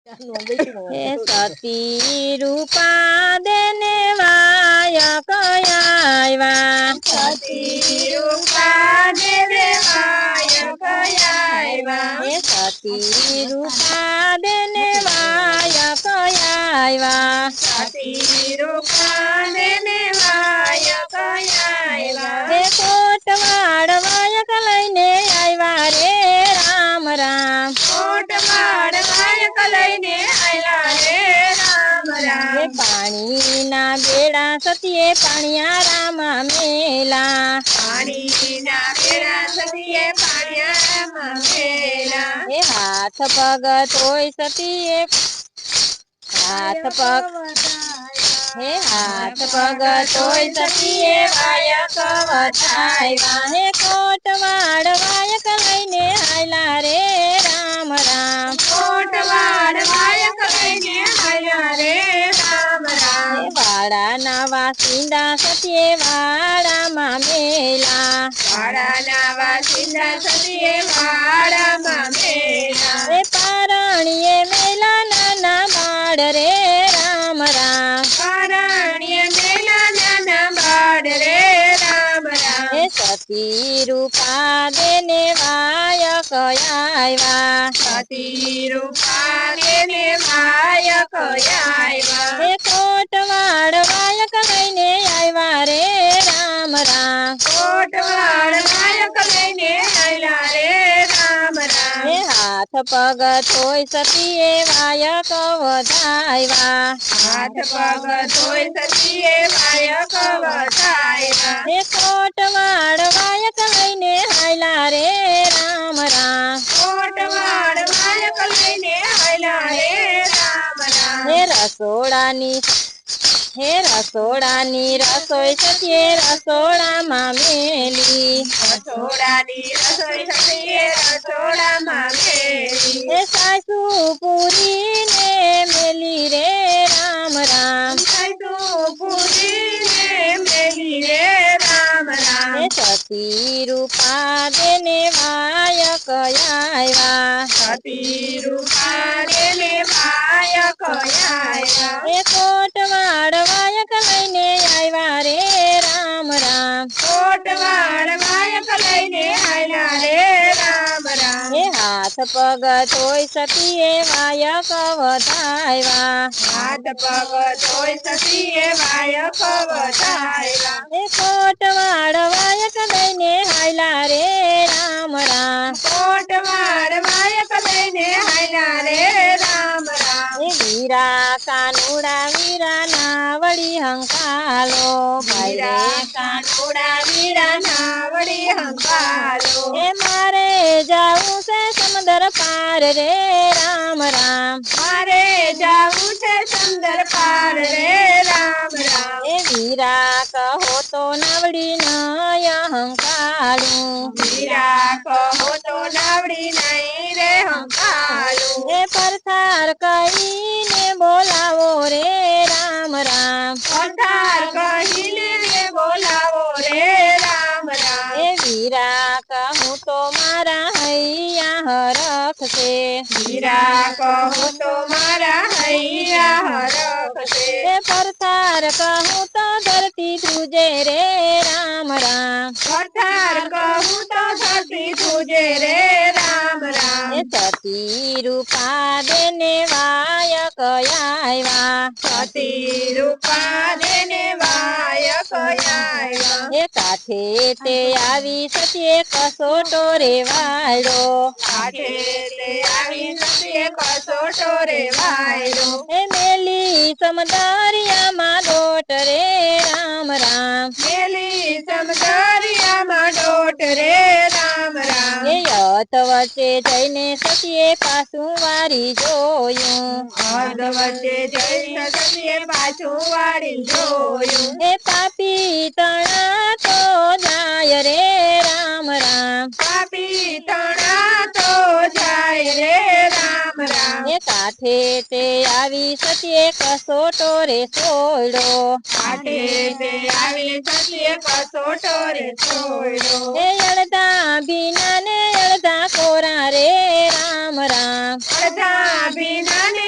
हे सती रूपा देने वायक आयवा सती रूपा देने वायक आयवा हे सती रूपा देने वायक आयवा सती रूपा देने वायक आयवा हे कोटवाड़ वायक लईने आयवा रे राम राम कोटवाड़ वायक लईने आयला रे राम राम हे पाणी ना बेड़ा सतिये पाणिया रामा मेला पाणी ना बेड़ा सतिये पाणिया रामा मेला हे हाथ पग तोय सतिये हाथ पग हे हाथ पग तोय सतिये वायक वधायवा हे कोटवाड़ वायक लईने आयला रे राम राम कोटवाड़ वायक लईने आयला रे राम राम हे वाड़ा ना वासिंदा सतिये वाड़ा मा मेला वाड़ा ना वासिंदा सतिये वाड़ा मा मेला हे पारणिये मेला नाना बाड़ रे राम राम पारणिये मेला नाना बाड़ रे राम राम हे सती रूपा देने वायक आयवा सती रूपा देने वायक आयवा हे कोटवाड़ वायक लईने आयवा रे राम राम कोटवाड़ वायक लईने आयला रे राम राम हे हाथ पग तोय सतिये वायक वधायवा हाथ पग तोय सतिये वायक वधायवा हे कोटवाड़ वायक लईने आयला रे राम राम कोटवाड़ वायक लईने आयला रे राम राम हे रसोड़ानी रसोई सतिये रसोड़ा मा मेली रसोड़ानी रसोई सतिये रसोड़ा मा मेली हे सासू पूरी ने मेली रे राम राम सासू पूरी ने मेली रे राम राम हे सती रूपा देने वायक आयवा सती रूपा देने वायक आयवा हे कोटवाड़ वायक लईने आयवा रे राम राम कोटवाड़ वायक लईने आयला रे राम राम हे हाथ पग तोय सतिये वायक वधायवा हाथ पग तोय सतिये वायक वधायवा हे कोटवाड़ वायक लईने आयला रे राम राम कोटवाड़ वायक लईने आयला रे राम राम हे वीरा कानुड़ा वीरा नावड़ी हंकालो वीरा कानोड़ा वीरा नावड़ी हंकालो हे मारे जाऊं से समंदर पार रे राम राम मारे जाऊं से समंदर पार रे राम राम हे वीरा कहो तो नावड़ी नय हंकालू वीरा कहो तो नावड़ी नहीं रे हंकालू हे परथार कहीने बोलावो रे राम राम पथार कहीने रे बोलावो रे राम राम हे वीरा कहूँ तो मारा हैया हरख से वीरा कहो तो मारा हैया हरख से हे परथार कहूँ तो धरती तुझे रे राम राम पथार कहूँ तो धरती तुझे रे राम राम हे सती रूपा देने वायक आयवा सती रूपा देने वायक आयवा हे काठे ते आवी सतिये कसोटो रे वायडो काठे ते आवी सतिये कसोटो रे वायडो हे मेली समदरिया मा डोट रे राम राम मेली समदरिया मा डोट रे राम राम हे यत वच्चे जઈને સતિયે પાછું વારી જોયું અર્ધ વચ્ચે જઈ સતિયે પાછું વાળી જોયું હે પાપી તણા તો જાય રે રામ રામ પાપી તણા તો જાય રે રામ રામ હે કાઠે તે આવી સતિયે કસોટો રે સોયડો કાઠે તે આવી સતિયે કસોટો રે સોયડો હે અડધા ભીના ને અડધા કોરા રે રામ રામ અડધા ભીના ને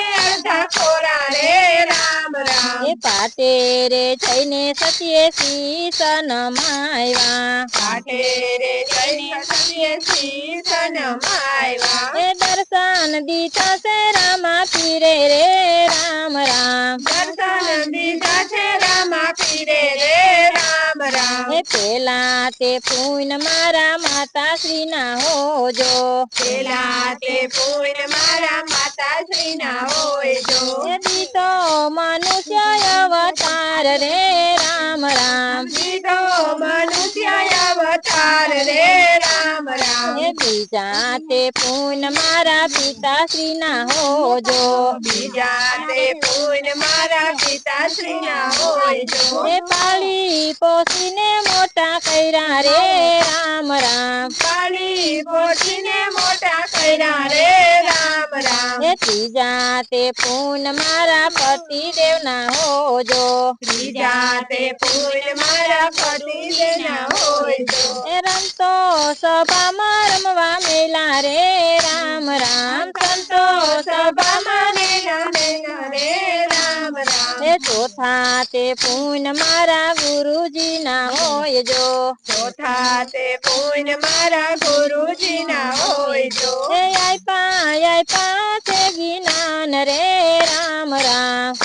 ખોરા રે રામ રામ એ પાટે રે જઈને સતીએ શીશ નમાવ્યા પાઠે રે જઈને સતીએ શીશ નમાવ્યા એ દર્શન દીધા છે રામા પીરે રે રામ રામ દર્શન દીધા છે રામા પીરે રે રામ રામ એ પેલા તે પૂન મારા માતા શ્રી ના હોજો પેલા તે પૂન મારા માતાશ્રી ના હોય જો એ દીધો મનુષ્ય અવતાર રે રામ રામ દીધો મનુષ્ય અવતાર રે રામ રામ એ બીજા તે પૂન મારા પિતા શ્રી ના હોજો બીજા તે પૂન મારા પિતાશ્રી ના હોય જો એ પાળી પોસીને મોટા કર્યા રે રામ રામ પાળી પોતીને મોટા કર્યા રે રામ રામ એ ત્રીજા તે પૂન મારા પતિ દેવ ના હોજો ત્રીજા તે પૂન મારા પતિ ના હોય જો એ રમતો સભામાં રમવા મેલા રે રામ રામ સંતો સભામાં રે રામ રામ એ ચોથા તે પૂન મારા ગુરુજી ના હોય જો ચોથા તે પૂન મારા ગુરુજી ના હોય જો એ આપ્યા છે જ્ઞાન રે રામ રામ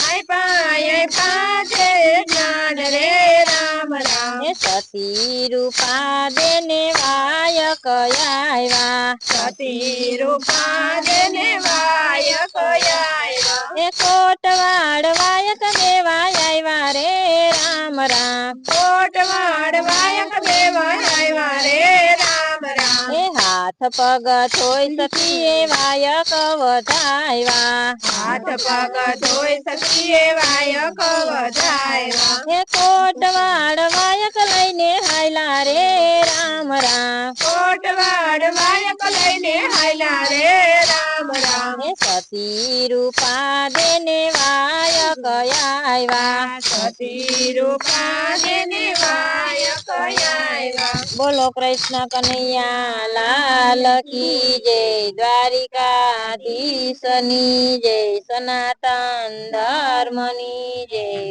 પાછે જ્ઞાન રે રામ રામ એ સતી રૂપા દેને વાયક આવ્યા સતી રૂપા દેને વાયક આવ્યા એ કોટવાડ વાયક દેવા આવ્યા રે રામ રામ કોટવાડ વાયક દેવા આવ્યા રે રામ રામ એ હાથ પગ થોઈ સતીએ વાયક વધાવ્યા હાથ પગ ધોઈ સતીએ વાયક વધાવ્યા એ કોટવાડ વાયક લઈને હાયલા રે રામ રામ કોટવાડ વાયક લઈને હાલ્યા રે રામ રામ એ સતી રૂપા દેને વાયક આવ્યા સતી રૂપા દેને વાયક આવ્યા બોલો કૃષ્ણ કનૈયા લાલ કી જય દ્વારિકાધીશની જય સનાતન ધર્મની જય